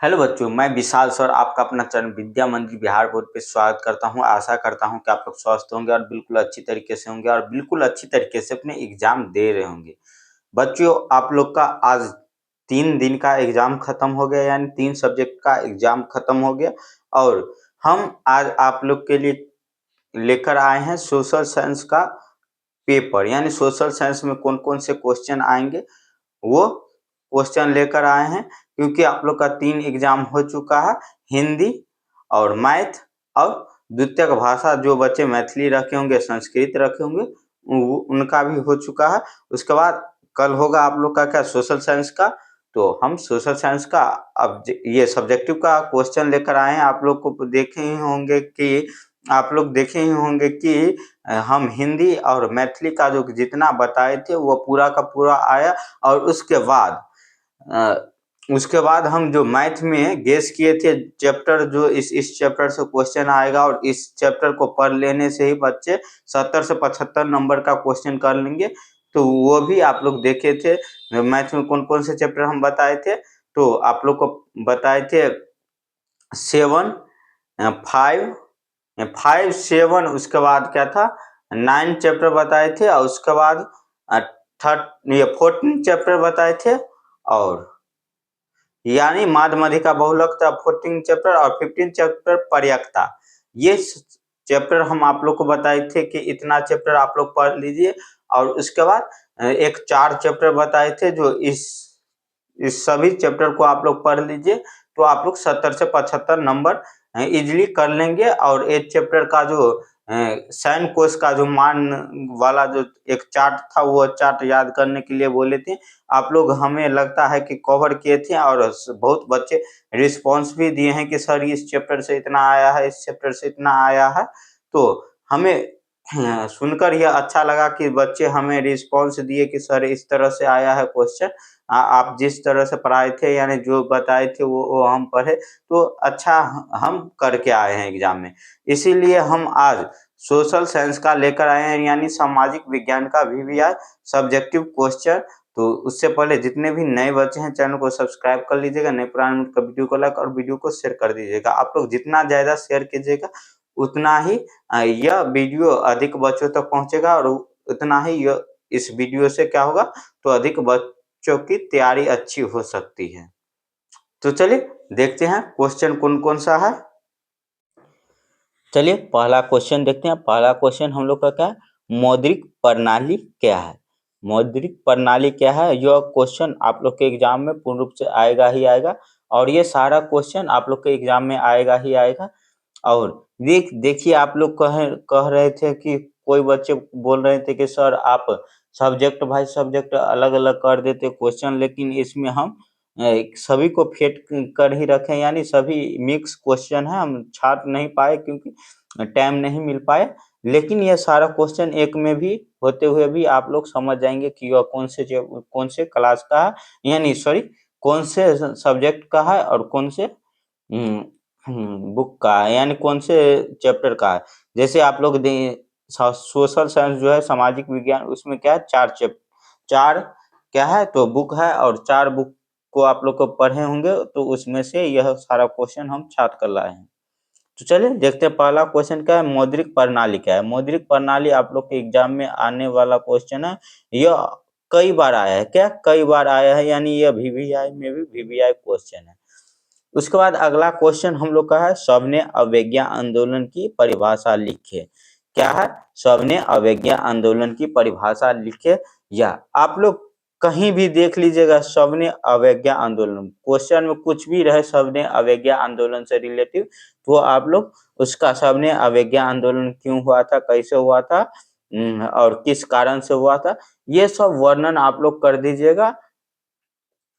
Hello बच्चों, मैं विशाल sir आपका अपना चैनल विद्या मंदिर बिहार बोर्ड पे स्वागत करता हूं। आशा करता हूं कि आप लोग स्वस्थ होंगे और बिल्कुल अच्छी तरीके से होंगे और बिल्कुल अच्छी तरीके से अपने एग्जाम दे रहे होंगे। बच्चों, आप लोग का आज 3 दिन का एग्जाम खत्म हो गया, यानी 3 सब्जेक्ट का एग्जाम खत्म हो गया। और हम आज आप लोग के लिए लेकर आए हैं सोशल साइंस का पेपर, यानी सोशल साइंस में कौन कौन से क्वेश्चन आएंगे वो क्वेश्चन लेकर आए हैं। क्योंकि आप लोग का 3 एग्जाम हो चुका है, हिंदी और मैथ और द्वितीयक भाषा। जो बच्चे मैथिली रखे होंगे, संस्कृत रखे होंगे, उनका भी हो चुका है। उसके बाद कल होगा आप लोग का क्या, सोशल साइंस का। तो हम सोशल साइंस का अब ये सब्जेक्टिव का क्वेश्चन लेकर आए हैं। आप लोग देखे ही होंगे कि हम हिंदी और मैथिली का जो जितना बताए थे वो पूरा का पूरा आया। और उसके बाद हम जो मैथ में गेस किए थे चैप्टर, जो इस चैप्टर से क्वेश्चन आएगा और इस चैप्टर को पढ़ लेने से ही बच्चे 70 से 75 नंबर का क्वेश्चन कर लेंगे। तो वो भी आप लोग देखे थे। मैथ में कौन कौन से चैप्टर हम बताए थे, तो आप लोग को बताए थे 7, 5, 5, 7। उसके बाद क्या था, 9 चैप्टर बताए थे। और उसके बाद 14 चैप्टर बताए थे। और यानी माध्यमधिका बहुलक था 14 चैप्टर और 15 चैप्टर पर्यायकता। ये चैप्टर हम आप लोग को बताए थे कि इतना चैप्टर आप लोग पढ़ लीजिए। और उसके बाद एक 4 चैप्टर बताए थे, जो इस सभी चैप्टर को आप लोग पढ़ लीजिए तो आप लोग 70 से 75 नंबर इजीली कर लेंगे। और एक चैप्टर का जो साइन कोस का जो मान वाला जो एक चार्ट था, वो चार्ट याद करने के लिए बोले थे। आप लोग, हमें लगता है कि कवर किए थे और बहुत बच्चे रिस्पांस भी दिए हैं कि सर इस चैप्टर से इतना आया है, इस चैप्टर से इतना आया है। तो हमें सुनकर यह अच्छा लगा कि बच्चे हमें रिस्पांस दिए कि सर इस तरह से आया है क्वेश्चन। आप जिस तरह से पढ़ाए थे, यानी जो बताए थे वो हम पढ़े तो अच्छा हम करके आए हैं एग्जाम में। इसीलिए हम आज सोशल साइंस का लेकर आए हैं, यानी सामाजिक विज्ञान का वीवीआई सब्जेक्टिव क्वेश्चन। तो उससे पहले जितने भी नए बच्चे हैं चैनल को सब्सक्राइब कर लीजिएगा, नए पुराने का वीडियो को लाइक और वीडियो को शेयर कर दीजिएगा। आप लोग जितना ज़्यादा शेयर कीजिएगा उतना ही यह वीडियो अधिक बच्चों तक पहुंचेगा और उतना ही इस वीडियो से क्या होगा, तो अधिक बच्चों की तैयारी अच्छी हो सकती है। तो चलिए देखते हैं क्वेश्चन कौन कौन सा है। चलिए पहला क्वेश्चन देखते हैं। पहला क्वेश्चन हम लोग का क्या है, मौद्रिक प्रणाली क्या है। मौद्रिक प्रणाली क्या है, यह क्वेश्चन आप लोग के एग्जाम में पूर्ण रूप से आएगा ही आएगा। और ये सारा क्वेश्चन आप लोग के एग्जाम में आएगा ही आएगा। और देखिए, आप लोग कह रहे थे कि कोई बच्चे बोल रहे थे कि सर आप सब्जेक्ट बाय सब्जेक्ट अलग अलग कर देते क्वेश्चन, लेकिन इसमें हम सभी को फिट कर ही रखें, यानी सभी मिक्स क्वेश्चन है। हम छाट नहीं पाए क्योंकि टाइम नहीं मिल पाए। लेकिन यह सारा क्वेश्चन एक में भी होते हुए भी आप लोग समझ जाएंगे कि यह कौन से क्लास का है, यानी सॉरी कौन से सब्जेक्ट का है और कौन से बुक का है, यानी कौन से चैप्टर का है। जैसे आप लोग सोशल साइंस जो है, सामाजिक विज्ञान, उसमें क्या है, 4 क्या है, तो बुक है। और 4 बुक को आप लोग को पढ़े होंगे, तो उसमें से यह सारा क्वेश्चन हम छाट कर लाए हैं। तो चलिए देखते हैं पहला क्वेश्चन क्या है, मौद्रिक प्रणाली क्या है। मौद्रिक प्रणाली आप लोग के एग्जाम में आने वाला क्वेश्चन है। यह कई बार आया है, क्या कई बार आया है, यानी यह वीवीआई में भी वीवीआई क्वेश्चन है। उसके बाद अगला क्वेश्चन हम लोग का है, सविनय अवज्ञा आंदोलन की परिभाषा लिखे। क्या है, सविनय अवज्ञा आंदोलन की परिभाषा लिखे। या आप लोग कहीं भी देख लीजिएगा सविनय अवज्ञा आंदोलन, क्वेश्चन में कुछ भी रहे सविनय अवज्ञा आंदोलन से रिलेटिव, तो आप लोग उसका सविनय अवज्ञा आंदोलन क्यों हुआ था, कैसे हुआ था, और किस कारण से हुआ था, ये सब वर्णन आप लोग कर दीजिएगा।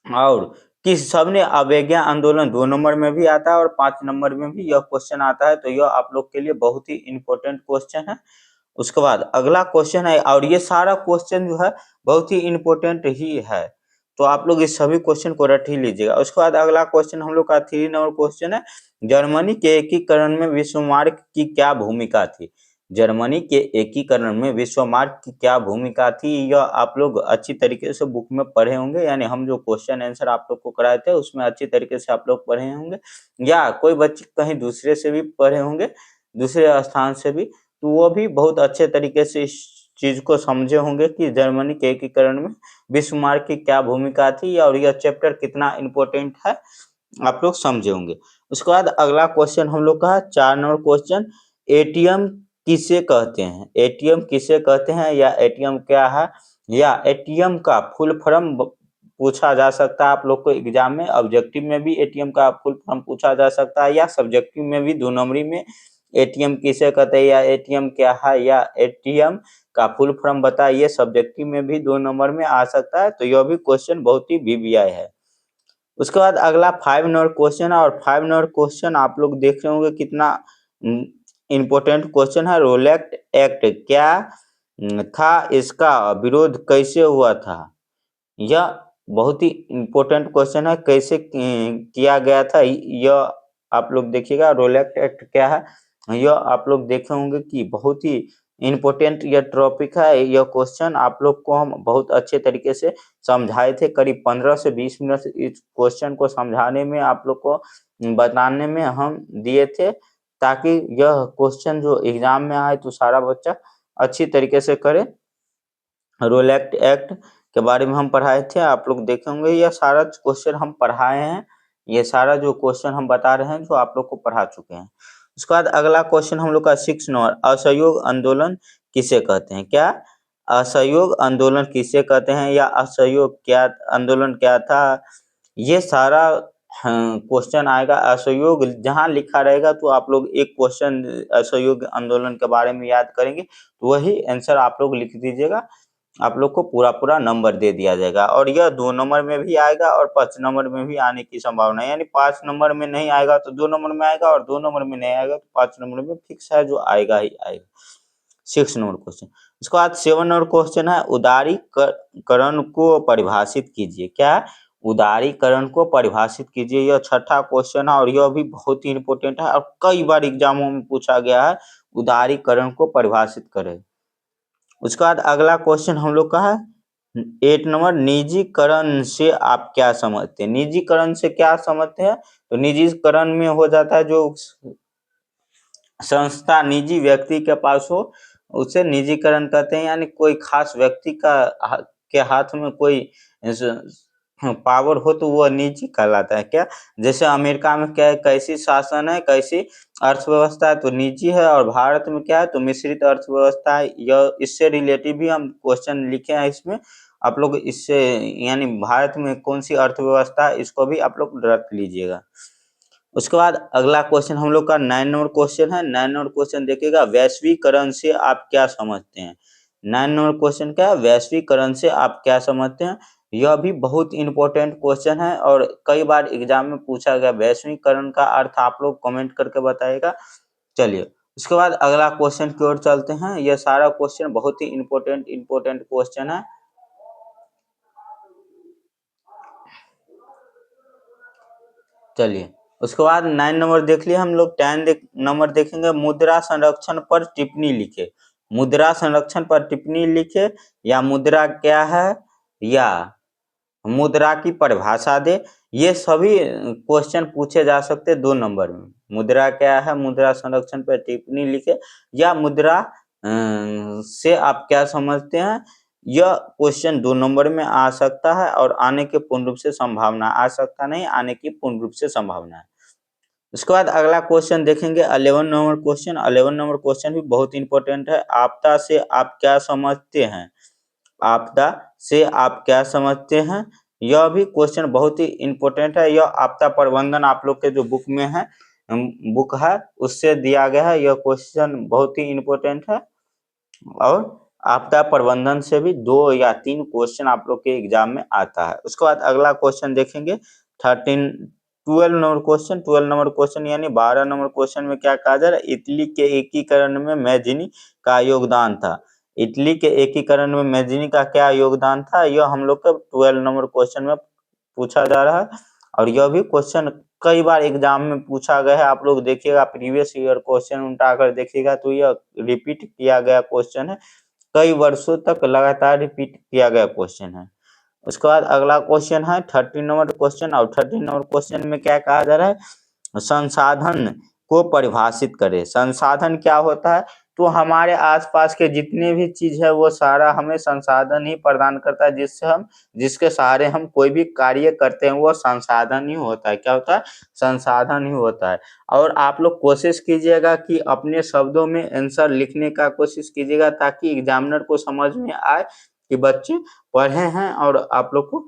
और किस सविनय अवज्ञा आंदोलन 2 नंबर में भी आता है और 5 नंबर में भी यह क्वेश्चन आता है। तो यह आप लोग के लिए बहुत ही इंपॉर्टेंट क्वेश्चन है। उसके बाद अगला क्वेश्चन है, और ये सारा क्वेश्चन जो है बहुत ही इंपॉर्टेंट ही है, तो आप लोग इस सभी क्वेश्चन को रट ही लीजिएगा। उसके बाद अगला क्वेश्चन हम लोग का 3 नंबर क्वेश्चन है, जर्मनी के एकीकरण में बिस्मार्क की क्या भूमिका थी। जर्मनी के एकीकरण में विश्व मार्ग की क्या भूमिका थी, यह आप लोग अच्छी तरीके से बुक में पढ़े होंगे, यानी हम जो क्वेश्चन आंसर आप लोग को कराए थे उसमें अच्छी तरीके से आप लोग पढ़े होंगे, या कोई बच्चे कहीं दूसरे से भी पढ़े होंगे, दूसरे स्थान से भी, तो वो भी बहुत अच्छे तरीके से इस चीज को समझे होंगे कि जर्मनी के एकीकरण में विश्व मार्ग की क्या भूमिका थी और यह चैप्टर कितना इम्पोर्टेंट है, आप लोग समझे होंगे। उसके बाद अगला क्वेश्चन हम लोग का है 4 नंबर क्वेश्चन, एटीएम किसे कहते हैं? एटीएम किसे कहते हैं या एटीएम क्या है, या एटीएम का फुल फॉर्म पूछा जा सकता है आप लोग को एग्जाम में, ऑब्जेक्टिव में भी एटीएम का फुल फॉर्म पूछा जा सकता है, या सब्जेक्टिव में भी 2 नंबरी में एटीएम किसे कहते हैं या एटीएम क्या है या एटीएम का फुल फॉर्म बताइए, सब्जेक्टिव में भी 2 नंबर में आ सकता है। तो यह भी क्वेश्चन बहुत ही वीवीआई है। उसके बाद अगला 5 नंबर क्वेश्चन है, और 5 नंबर क्वेश्चन आप लोग देख रहे होंगे कितना इम्पोर्टेंट क्वेश्चन है। रोलेट एक्ट क्या था, इसका विरोध कैसे हुआ था? यह बहुत ही इम्पोर्टेंट क्वेश्चन है, कैसे किया गया था यह आप लोग देखिएगा। रोलेट एक्ट क्या है यह आप लोग देखे होंगे कि बहुत ही इम्पोर्टेंट यह टॉपिक है। यह क्वेश्चन आप लोग को हम बहुत अच्छे तरीके से समझाए थे, करीब 15 से 20 मिनट इस क्वेश्चन को समझाने में आप लोग को बताने में हम दिए थे, ताकि यह क्वेश्चन जो एग्जाम में आए तो सारा बच्चा अच्छी तरीके से करे। रोलेट एक्ट के बारे में हम पढ़ाए थे, आप लोग देखे होंगे, यह सारा क्वेश्चन हम पढ़ाए हैं, ये सारा जो क्वेश्चन हम बता रहे हैं जो आप लोग को पढ़ा चुके हैं। उसके बाद अगला क्वेश्चन हम लोग का 6 नंबर, असहयोग आंदोलन किसे कहते हैं? क्या असहयोग आंदोलन किसे कहते हैं या असहयोग क्या आंदोलन क्या था, ये सारा क्वेश्चन आएगा। असहयोग जहां लिखा रहेगा तो आप लोग एक क्वेश्चन असहयोग आंदोलन के बारे में याद करेंगे, तो वही आंसर आप लोग लिख दीजिएगा, आप लोग को पूरा नंबर दे दिया जाएगा। और यह 2 नंबर में भी आएगा और 5 नंबर में भी आने की संभावना है, यानी 5 नंबर में नहीं आएगा तो 2 नंबर में आएगा, और 2 नंबर में नहीं आएगा तो 5 नंबर में फिक्स है, जो आएगा ही आएगा। 6 नंबर क्वेश्चन। उसके बाद 7 नंबर क्वेश्चन है, उदारीकरण को परिभाषित कीजिए। क्या है? उदारीकरण को परिभाषित कीजिए, यह छठा क्वेश्चन है और यह भी बहुत ही इंपॉर्टेंट है और कई बार एग्जामों में पूछा गया है, उदारीकरण को परिभाषित करें। उसके बाद अगला क्वेश्चन हम लोग का है 8 नंबर, निजीकरण से आप क्या समझते हैं? निजीकरण से क्या समझते हैं? तो निजीकरण में हो जाता है जो संस्था निजी व्यक्ति के पास हो उसे निजीकरण कहते हैं, यानी कोई खास व्यक्ति के हाथ में कोई पावर हो तो वो निजी कहलाता है। क्या? जैसे अमेरिका में क्या है, कैसी शासन है, कैसी अर्थव्यवस्था है, तो निजी है, और भारत में क्या है तो मिश्रित अर्थव्यवस्था है। यह इससे रिलेटिव भी हम क्वेश्चन लिखे हैं इसमें, आप लोग इससे यानी भारत में कौन सी अर्थव्यवस्था है इसको भी आप लोग रख लीजिएगा। उसके बाद अगला क्वेश्चन हम लोग का 9 नंबर क्वेश्चन है। 9 नंबर क्वेश्चन देखिएगा, वैश्वीकरण से आप क्या समझते हैं? 9 नंबर क्वेश्चन क्या है? वैश्वीकरण से आप क्या समझते हैं? यह भी बहुत इंपॉर्टेंट क्वेश्चन है और कई बार एग्जाम में पूछा गया। वैश्वीकरण का अर्थ आप लोग कमेंट करके बताइएगा। चलिए उसके बाद अगला क्वेश्चन की ओर चलते हैं। यह सारा क्वेश्चन बहुत ही इंपॉर्टेंट क्वेश्चन है। चलिए उसके बाद 9 नंबर देख लिया हम लोग। 10 नंबर देखेंगे, मुद्रा संरक्षण पर टिप्पणी लिखे। मुद्रा संरक्षण पर टिप्पणी लिखे, या मुद्रा क्या है, या मुद्रा की परिभाषा दे। ये सभी क्वेश्चन पूछे जा सकते 2 नंबर में। मुद्रा क्या है, मुद्रा संरक्षण पर टिप्पणी लिखे, या मुद्रा से आप क्या समझते हैं। यह क्वेश्चन 2 नंबर में आ सकता है और आने के पूर्ण रूप से संभावना, आ सकता नहीं, आने की पूर्ण रूप से संभावना है। उसके बाद अगला क्वेश्चन देखेंगे 11 नंबर क्वेश्चन। 11 नंबर क्वेश्चन भी बहुत इंपॉर्टेंट है। आपदा से आप क्या समझते हैं? आपदा से आप क्या समझते हैं? यह भी क्वेश्चन बहुत ही इंपॉर्टेंट है। यह आपदा प्रबंधन आप लोग के जो बुक में है, बुक है उससे दिया गया है। यह क्वेश्चन बहुत ही इंपॉर्टेंट है और आपदा प्रबंधन से भी 2 या 3 क्वेश्चन आप लोग के एग्जाम में आता है। उसके बाद अगला क्वेश्चन देखेंगे 12 नंबर क्वेश्चन। 12 नंबर क्वेश्चन यानी 12 नंबर क्वेश्चन में क्या कहा जा रहा है, इटली के एकीकरण में मैजिनी का योगदान था। इटली के एकीकरण में मैजिनी का क्या योगदान था, यह हम लोग का 12 नंबर क्वेश्चन में पूछा जा रहा है और यह भी क्वेश्चन कई बार एग्जाम में पूछा गया है। आप लोग देखिएगा प्रीवियस ईयर क्वेश्चन उठाकर देखिएगा तो यह रिपीट किया गया क्वेश्चन है, कई वर्षों तक लगातार रिपीट किया गया क्वेश्चन है। उसके बाद अगला क्वेश्चन है 13 नंबर क्वेश्चन, और 13 नंबर क्वेश्चन में क्या कहा जा रहा है, संसाधन को परिभाषित करें। संसाधन क्या होता है, तो हमारे आसपास के जितने भी चीज है वो सारा हमें संसाधन ही प्रदान करता है, जिसके सहारे हम कोई भी कार्य करते हैं वो संसाधन ही होता है। क्या होता है, संसाधन ही होता है। और आप लोग कोशिश कीजिएगा कि अपने शब्दों में आंसर लिखने का कोशिश कीजिएगा, ताकि एग्जामिनर को समझ में आए कि बच्चे पढ़े हैं और आप लोग को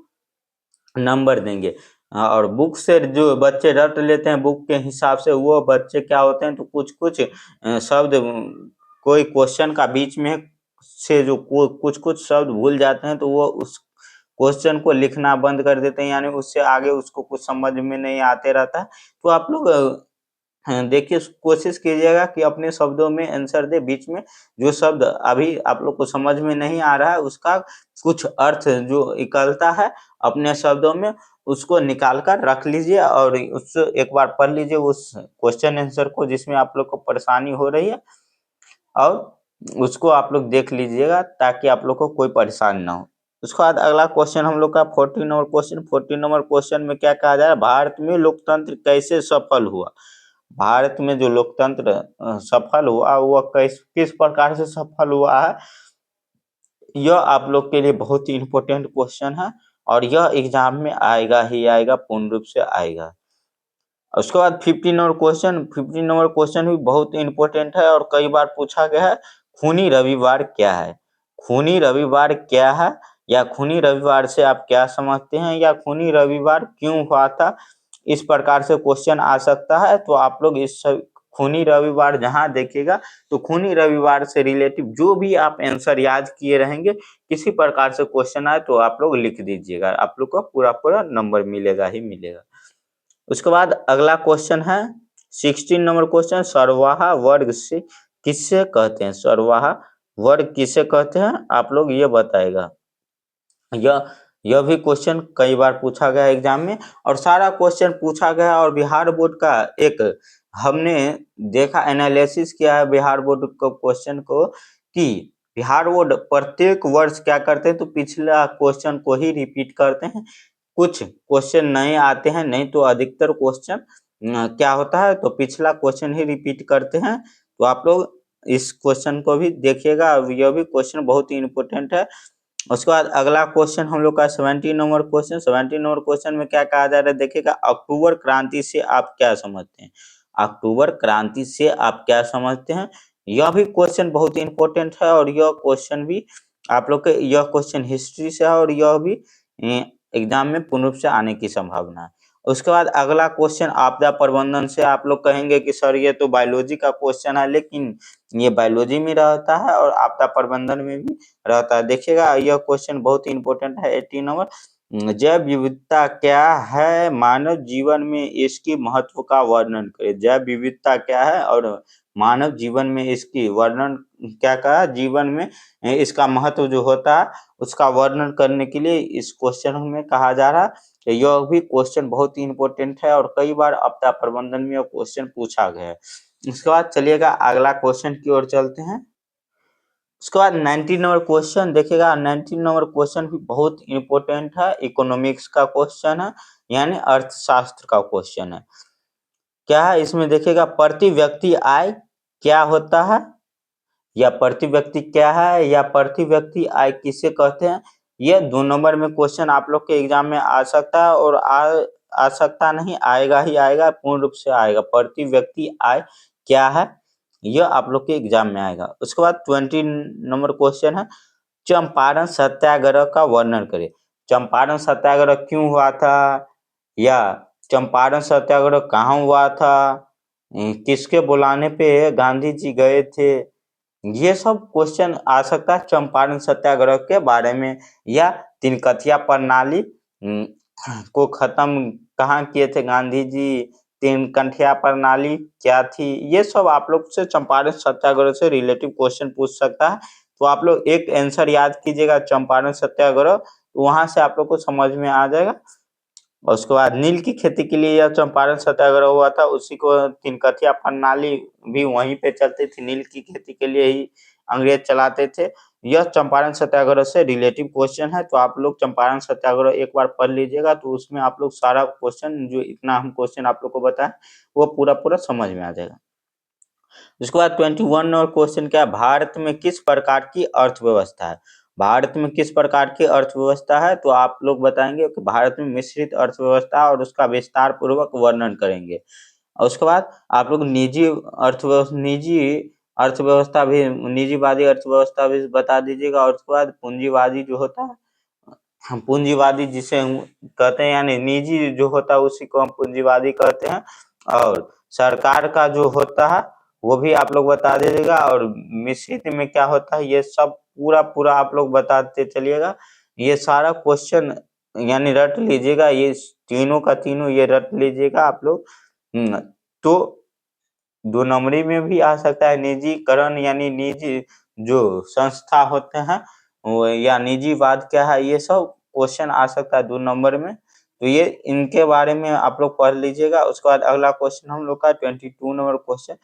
नंबर देंगे। और बुक से जो बच्चे रट लेते हैं बुक के हिसाब से, वो बच्चे क्या होते हैं, तो कुछ कुछ शब्द कोई क्वेश्चन का बीच में से जो कुछ कुछ शब्द भूल जाते हैं, तो वो उस क्वेश्चन को लिखना बंद कर देते हैं, यानी उससे आगे उसको कुछ समझ में नहीं आते रहता है। तो आप लोग हाँ, देखिए कोशिश कीजिएगा कि अपने शब्दों में आंसर दे, बीच में जो शब्द अभी आप लोग को समझ में नहीं आ रहा है उसका कुछ अर्थ जो निकलता है अपने शब्दों में, उसको निकाल कर रख लीजिए और उससे एक बार पढ़ लीजिए उस क्वेश्चन आंसर को जिसमें आप लोग को परेशानी हो रही है, और उसको आप लोग देख लीजिएगा ताकि आप लोग को कोई परेशानी ना हो। उसके बाद अगला क्वेश्चन हम लोग का 14 नंबर क्वेश्चन। 14 नंबर क्वेश्चन में क्या कहा जा रहा है, भारत में लोकतंत्र कैसे सफल हुआ। भारत में जो लोकतंत्र सफल हुआ वह किस प्रकार से सफल हुआ है, यह आप लोग के लिए बहुत ही इम्पोर्टेंट क्वेश्चन है, और यह एग्जाम में आएगा ही आएगा, पूर्ण रूप से आएगा। उसके बाद 15 नंबर क्वेश्चन। 15 नंबर क्वेश्चन भी बहुत इम्पोर्टेंट है और कई बार पूछा गया है। खूनी रविवार क्या है, खूनी रविवार क्या है, या खूनी रविवार से आप क्या समझते हैं, या खूनी रविवार क्यों हुआ था, इस प्रकार से क्वेश्चन आ सकता है। तो आप लोग इस खूनी रविवार जहां देखिएगा तो खूनी रविवार से रिलेटिव जो भी आप आंसर याद किए रहेंगे, किसी प्रकार से क्वेश्चन आए तो आप लोग लिख दीजिएगा, आप लोग को पूरा पूरा नंबर मिलेगा ही मिलेगा। उसके बाद अगला क्वेश्चन है 16 नंबर क्वेश्चन, सरवाहा वर्ग से किससे कहते हैं, सरवाहा वर्ग किसे कहते हैं, आप लोग ये बताएगा। यह भी क्वेश्चन कई बार पूछा गया एग्जाम में, और सारा क्वेश्चन पूछा गया, और बिहार बोर्ड का एक हमने देखा एनालिसिस किया है बिहार बोर्ड को क्वेश्चन को, कि बिहार बोर्ड प्रत्येक वर्ष क्या करते हैं, तो पिछला क्वेश्चन को ही रिपीट करते हैं। कुछ क्वेश्चन नए आते हैं, नहीं तो अधिकतर क्वेश्चन क्या होता है, तो पिछला क्वेश्चन ही रिपीट करते हैं। तो आप लोग इस क्वेश्चन को भी देखिएगा, यह भी क्वेश्चन बहुत ही इम्पोर्टेंट है। उसके बाद अगला क्वेश्चन हम लोग का 17 नंबर क्वेश्चन। 17 नंबर क्वेश्चन में क्या कहा जा रहा है, देखिएगा, अक्टूबर क्रांति से आप क्या समझते हैं, अक्टूबर क्रांति से आप क्या समझते हैं। यह भी क्वेश्चन बहुत इंपॉर्टेंट है, और यह क्वेश्चन भी आप लोग के, यह क्वेश्चन हिस्ट्री से है, और यह भी एग्जाम में पूर्ण रूप से आने की संभावना है। उसके बाद अगला क्वेश्चन आपदा प्रबंधन से। आप लोग कहेंगे कि सर ये तो बायोलॉजी का क्वेश्चन है, लेकिन ये बायोलॉजी में रहता है और आपदा प्रबंधन में भी रहता है। देखिएगा यह क्वेश्चन बहुत ही इंपॉर्टेंट है। 18 नंबर, जैव विविधता क्या है, मानव जीवन में इसकी महत्व का वर्णन करें। जैव विविधता क्या है और मानव जीवन में इसकी वर्णन क्या कहा, जीवन में इसका महत्व जो होता है उसका वर्णन करने के लिए इस क्वेश्चन में कहा जा रहा है। यह भी क्वेश्चन बहुत ही इंपॉर्टेंट है, और कई बार आपदा प्रबंधन में यह क्वेश्चन पूछा गया है। उसके बाद चलिएगा अगला क्वेश्चन की ओर चलते हैं। उसके बाद 19 नंबर क्वेश्चन देखिएगा। 19 नंबर क्वेश्चन भी बहुत इंपॉर्टेंट है, इकोनॉमिक्स का क्वेश्चन है, यानी अर्थशास्त्र का क्वेश्चन है। क्या है इसमें देखिएगा, प्रति व्यक्ति आय क्या होता है, या प्रति व्यक्ति क्या है, या प्रति व्यक्ति आय किसे कहते हैं। ये 2 नंबर में क्वेश्चन आप लोग के एग्जाम में आ सकता है, और आ सकता नहीं, आएगा ही आएगा, पूर्ण रूप से आएगा। प्रति व्यक्ति आय क्या है, यह आप लोग के एग्जाम में आएगा। उसके बाद 20 नंबर क्वेश्चन है, चंपारण सत्याग्रह का वर्णन करें। चंपारण सत्याग्रह क्यों हुआ था, या चंपारण सत्याग्रह कहाँ हुआ था, किसके बुलाने पे गांधी जी गए थे। ये सब क्वेश्चन आ सकता है चंपारण सत्याग्रह के बारे में, या तिनकथिया प्रणाली को खत्म कहाँ किए थे गांधी जी, तिनकथिया प्रणाली क्या थी। ये सब आप लोग से चंपारण सत्याग्रह से रिलेटिव क्वेश्चन पूछ सकता है। तो आप लोग एक आंसर याद कीजिएगा चंपारण सत्याग्रह, तो वहां से आप लोग को समझ में आ जाएगा। और उसके बाद नील की खेती के लिए यह चंपारण सत्याग्रह हुआ था। उसी को तिनकथिया प्रणाली भी वहीं पे चलती थी, नील की खेती के लिए ही अंग्रेज चलाते थे। यह चंपारण सत्याग्रह से रिलेटिव क्वेश्चन है, तो आप लोग चंपारण सत्याग्रह एक बार पढ़ लीजिएगा, तो उसमें आप लोग सारा क्वेश्चन जो इतना हम क्वेश्चन आप लोग को बताएं वो पूरा पूरा समझ में आ जाएगा। उसके बाद 21 नंबर क्वेश्चन क्या है, भारत में किस प्रकार की अर्थव्यवस्था है। भारत में किस प्रकार की अर्थव्यवस्था है, तो आप लोग बताएंगे कि भारत में मिश्रित अर्थव्यवस्था और उसका विस्तार पूर्वक वर्णन करेंगे। और उसके बाद आप लोग निजीवादी अर्थव्यवस्था भी बता दीजिएगा। और उसके बाद पूंजीवादी जो होता है, हम पूंजीवादी जिसे हम कहते हैं, यानी निजी जो होता है उसी को हम पूंजीवादी कहते हैं। और सरकार का जो होता है वो भी आप लोग बता दीजिएगा। और मिश्रित में क्या होता है ये सब पूरा पूरा आप लोग बताते चलिएगा। ये सारा क्वेश्चन यानी रट लीजिएगा, ये तीनों का तीनों ये रट लीजिएगा आप लोग। तो 2 नंबरी में भी आ सकता है निजीकरण, यानी निजी जो संस्था होते हैं वो, या निजीवाद क्या है, ये सब क्वेश्चन आ सकता है 2 नंबर में। तो ये इनके बारे में आप लोग पढ़ लीजिएगा। उसके बाद अगला क्वेश्चन हम लोग का 22 नंबर क्वेश्चन।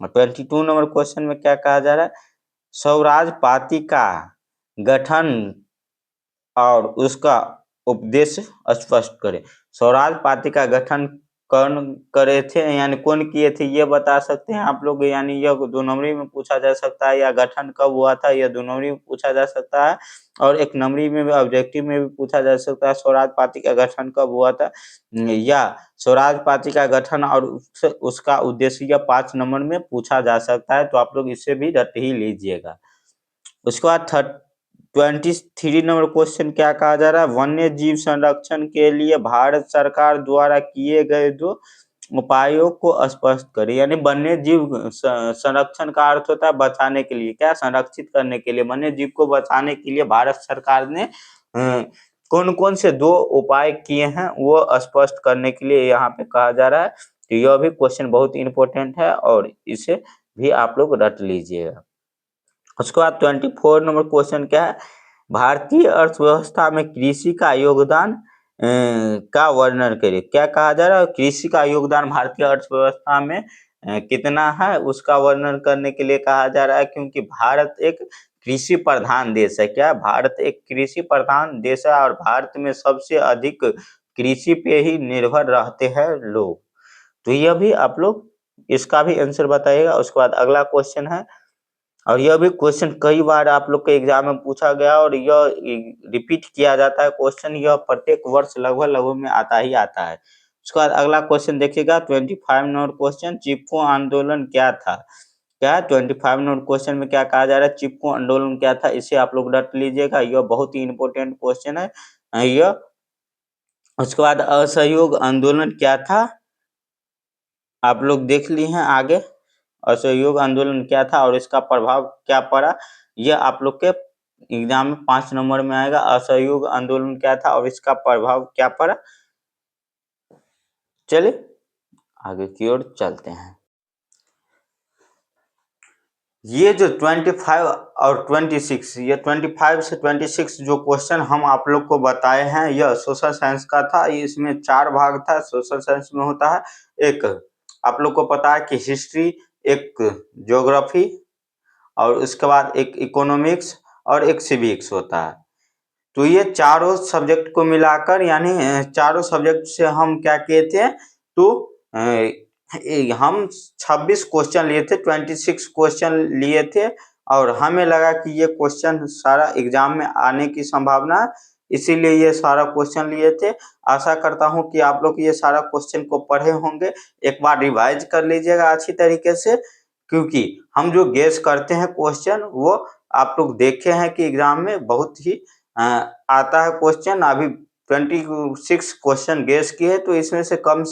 22 नंबर क्वेश्चन में क्या कहा जा रहा है, स्वराज पार्टी का गठन और उसका उपदेश स्पष्ट करें। स्वराज पार्टी का गठन कौन करे थे, यानी कौन किए थे, ये बता सकते हैं आप लोग। यानी यह 2 नंबरी में पूछा जा सकता है, या गठन कब हुआ था यह 2 नंबरी में पूछा जा सकता है। और 1 नंबरी में भी ऑब्जेक्टिव में भी पूछा जा सकता है, स्वराज पार्टी का गठन कब हुआ था, या स्वराज पार्टी का गठन और उसका उद्देश्य, यह 5 नंबर में पूछा जा सकता है। तो आप लोग इसे भी रट ही लीजिएगा। उसके बाद 23 नंबर क्वेश्चन क्या कहा जा रहा है, वन्य जीव संरक्षण के लिए भारत सरकार द्वारा किए गए 2 उपायों को स्पष्ट करें। यानी वन्य जीव संरक्षण का अर्थ होता है बचाने के लिए, क्या संरक्षित करने के लिए, वन्य जीव को बचाने के लिए भारत सरकार ने कौन कौन से 2 उपाय किए हैं वो स्पष्ट करने के लिए यहाँ पे कहा जा रहा है। तो यह भी क्वेश्चन बहुत इंपॉर्टेंट है और इसे भी आप लोग रट लीजिएगा। उसके बाद 24 नंबर क्वेश्चन क्या है, भारतीय अर्थव्यवस्था में कृषि का योगदान का वर्णन करिए। क्या कहा जा रहा है, कृषि का योगदान भारतीय अर्थव्यवस्था में कितना है उसका वर्णन करने के लिए कहा जा रहा है, क्योंकि भारत एक कृषि प्रधान देश है। क्या भारत एक कृषि प्रधान देश है और भारत में सबसे अधिक कृषि पे ही निर्भर रहते हैं लोग। तो यह भी आप लोग इसका भी आंसर बताइएगा। उसके बाद अगला क्वेश्चन है, और यह भी क्वेश्चन कई बार आप लोग के एग्जाम में पूछा गया और यह रिपीट किया जाता है क्वेश्चन, यह प्रत्येक वर्ष लगभग में आता ही आता है। उसके बाद अगला क्वेश्चन देखिएगा 25 नंबर क्वेश्चन, चिपको आंदोलन क्या था। क्या 25 नंबर क्वेश्चन में क्या कहा जा रहा है, चिपको आंदोलन क्या था, इसे आप लोग रट लीजिएगा, यह बहुत ही इंपॉर्टेंट क्वेश्चन है यह। उसके बाद असहयोग आंदोलन क्या था, आप लोग देख लिए हैं आगे। असहयोग आंदोलन क्या था और इसका प्रभाव क्या पड़ा, यह आप लोग के एग्जाम में 5 नंबर में आएगा। असहयोग आंदोलन क्या था और इसका प्रभाव क्या पड़ा। चलिए आगे की ओर चलते हैं। ये जो 25 और 26, ये 25 से 26 जो क्वेश्चन हम आप लोग को बताए हैं, यह सोशल साइंस का था। इसमें 4 भाग था। सोशल साइंस में होता है एक, आप लोग को पता है कि हिस्ट्री, एक ज्योग्राफी, और उसके बाद एक इकोनॉमिक्स और एक सिविक्स होता है। तो ये चारों सब्जेक्ट को मिलाकर, यानी चारों सब्जेक्ट से हम क्या किए थे, तो हम 26 क्वेश्चन लिए थे, 26 क्वेश्चन लिए थे। और हमें लगा कि ये क्वेश्चन सारा एग्जाम में आने की संभावना है, इसीलिए ये सारा क्वेश्चन लिए थे। आशा करता हूँ कि आप लोग ये सारा क्वेश्चन को पढ़े होंगे। एक बार रिवाइज कर लीजिएगा अच्छी तरीके से, क्योंकि हम जो गेस करते हैं क्वेश्चन वो आप लोग देखे हैं कि एग्जाम में बहुत ही आता है क्वेश्चन। अभी 26 क्वेश्चन गेस किए, तो इसमें से कम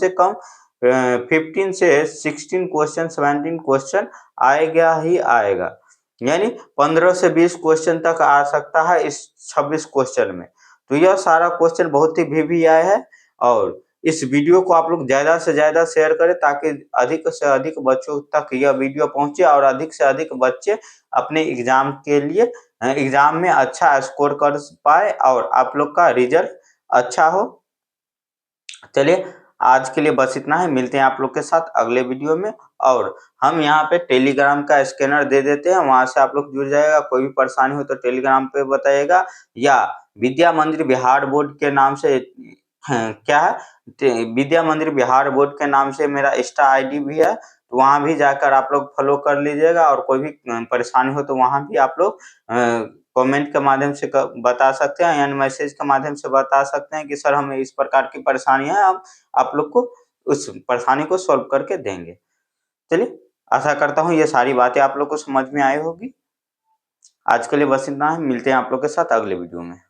15 से 16 क्वेश्चन, 17 क्वेश्चन आएगा ही आएगा। यानी 15 से 20 क्वेश्चन तक आ सकता है इस 26 क्वेश्चन में। तो यह सारा क्वेश्चन बहुत ही भी आया है। और इस वीडियो को आप लोग ज़्यादा से ज़्यादा शेयर करें, ताकि अधिक से अधिक बच्चों तक यह वीडियो पहुंचे और अधिक से अधिक बच्चे अपने एग्जाम के लिए एग्जाम में अच्छा स्कोर कर पाए और आप लोग का रिजल्ट अच्छा हो। चलिए आज के लिए बस इतना है, मिलते हैं आप लोग के साथ अगले वीडियो में। और हम यहाँ पे टेलीग्राम का स्कैनर दे देते हैं, वहां से आप लोग जुड़ जाएगा। कोई भी परेशानी हो तो टेलीग्राम पे बताइएगा, या विद्या मंदिर बिहार बोर्ड के नाम से क्या है, विद्या मंदिर बिहार बोर्ड के नाम से मेरा इंस्टा आईडी भी है, तो वहां भी जाकर आप लोग फॉलो कर लीजिएगा। और कोई भी परेशानी हो तो वहां भी आप लोग कमेंट के माध्यम से बता सकते हैं, यानी मैसेज के माध्यम से बता सकते हैं कि सर हमें इस प्रकार की परेशानी है, हम आप लोग को उस परेशानी को सॉल्व करके देंगे। चलिए आशा करता हूँ ये सारी बातें आप लोग को समझ में आई होगी। आज के लिए बस इतना है, मिलते हैं आप लोग के साथ अगले वीडियो में।